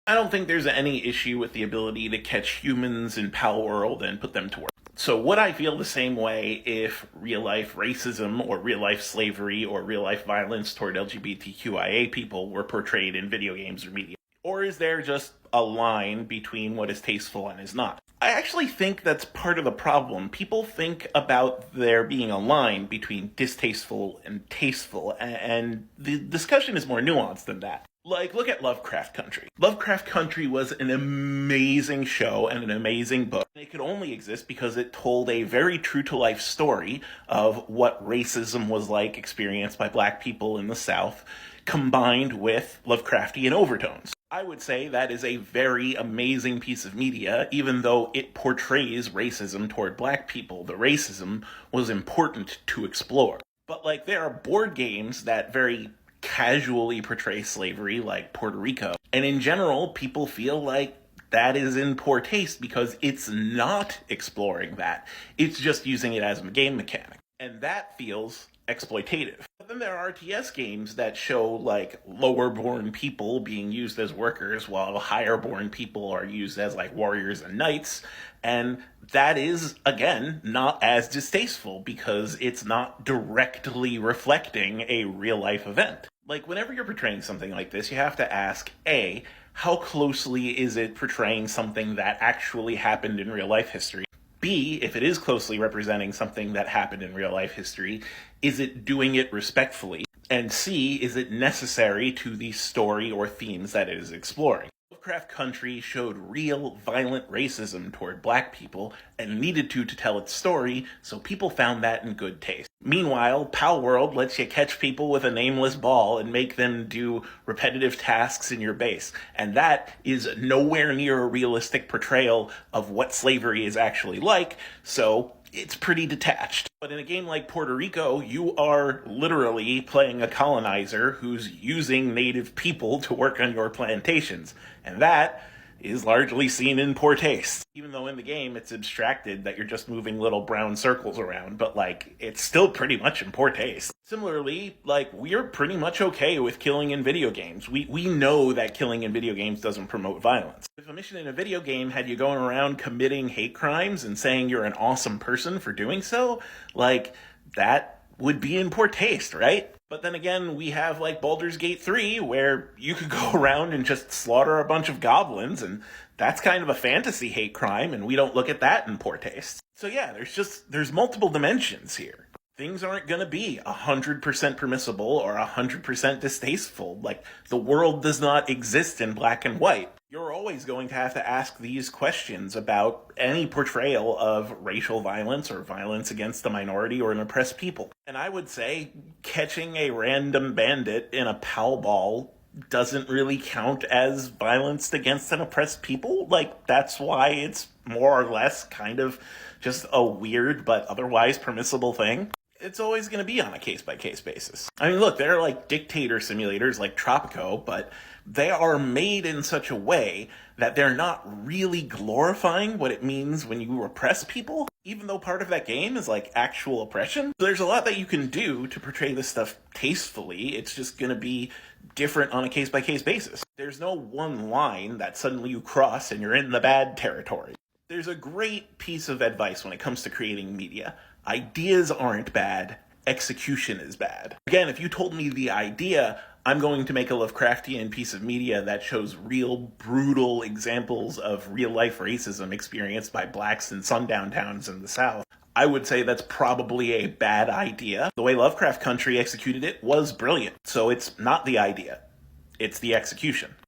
I don't think there's any issue with the ability to catch humans in Pal World and put them to work. So would I feel the same way if real-life racism or real-life slavery or real-life violence toward LGBTQIA people were portrayed in video games or media? Or is there just a line between what is tasteful and is not? I actually think that's part of the problem. People think about there being a line between distasteful and tasteful, and the discussion is more nuanced than that. Like, look at Lovecraft Country. Lovecraft Country was an amazing show and an amazing book. It could only exist because it told a very true-to-life story of what racism was like experienced by black people in the South, combined with Lovecraftian overtones. I would say that is a very amazing piece of media, even though it portrays racism toward black people. The racism was important to explore. But, like, there are board games that very casually portray slavery, like Puerto Rico. And in general, people feel like that is in poor taste because it's not exploring that. It's just using it as a game mechanic. And that feels exploitative. But then there are RTS games that show, like, lower-born people being used as workers while higher-born people are used as, like, warriors and knights. And that is, again, not as distasteful because it's not directly reflecting a real-life event. Like, whenever you're portraying something like this, you have to ask, A, how closely is it portraying something that actually happened in real-life history? B, if it is closely representing something that happened in real-life history, is it doing it respectfully? And C, is it necessary to the story or themes that it is exploring? Lovecraft Country showed real violent racism toward black people and needed to tell its story, so people found that in good taste. Meanwhile, Pal World lets you catch people with a nameless ball and make them do repetitive tasks in your base, and that is nowhere near a realistic portrayal of what slavery is actually like, so it's pretty detached. But in a game like Puerto Rico, you are literally playing a colonizer who's using native people to work on your plantations. And that is largely seen in poor taste. Even though in the game it's abstracted that you're just moving little brown circles around, but, like, it's still pretty much in poor taste. Similarly, like, we're pretty much okay with killing in video games. We know that killing in video games doesn't promote violence. If a mission in a video game had you going around committing hate crimes and saying you're an awesome person for doing so, like, that would be in poor taste, right? But then again, we have, like, Baldur's Gate 3, where you could go around and just slaughter a bunch of goblins, and that's kind of a fantasy hate crime, and we don't look at that in poor taste. So yeah, there's multiple dimensions here. Things aren't gonna be 100% permissible or 100% distasteful. Like, the world does not exist in black and white. You're always going to have to ask these questions about any portrayal of racial violence or violence against a minority or an oppressed people. And I would say catching a random bandit in a Pal Ball doesn't really count as violence against an oppressed people. Like, that's why it's more or less kind of just a weird but otherwise permissible thing. It's always going to be on a case-by-case basis. I mean, look, there are, like, dictator simulators like Tropico, but they are made in such a way that they're not really glorifying what it means when you oppress people, even though part of that game is, like, actual oppression. So there's a lot that you can do to portray this stuff tastefully. It's just going to be different on a case-by-case basis. There's no one line that suddenly you cross and you're in the bad territory. There's a great piece of advice when it comes to creating media. Ideas aren't bad, execution is bad. Again, if you told me the idea, I'm going to make a Lovecraftian piece of media that shows real brutal examples of real-life racism experienced by blacks in sundown towns in the South, I would say that's probably a bad idea. The way Lovecraft Country executed it was brilliant, so it's not the idea, it's the execution.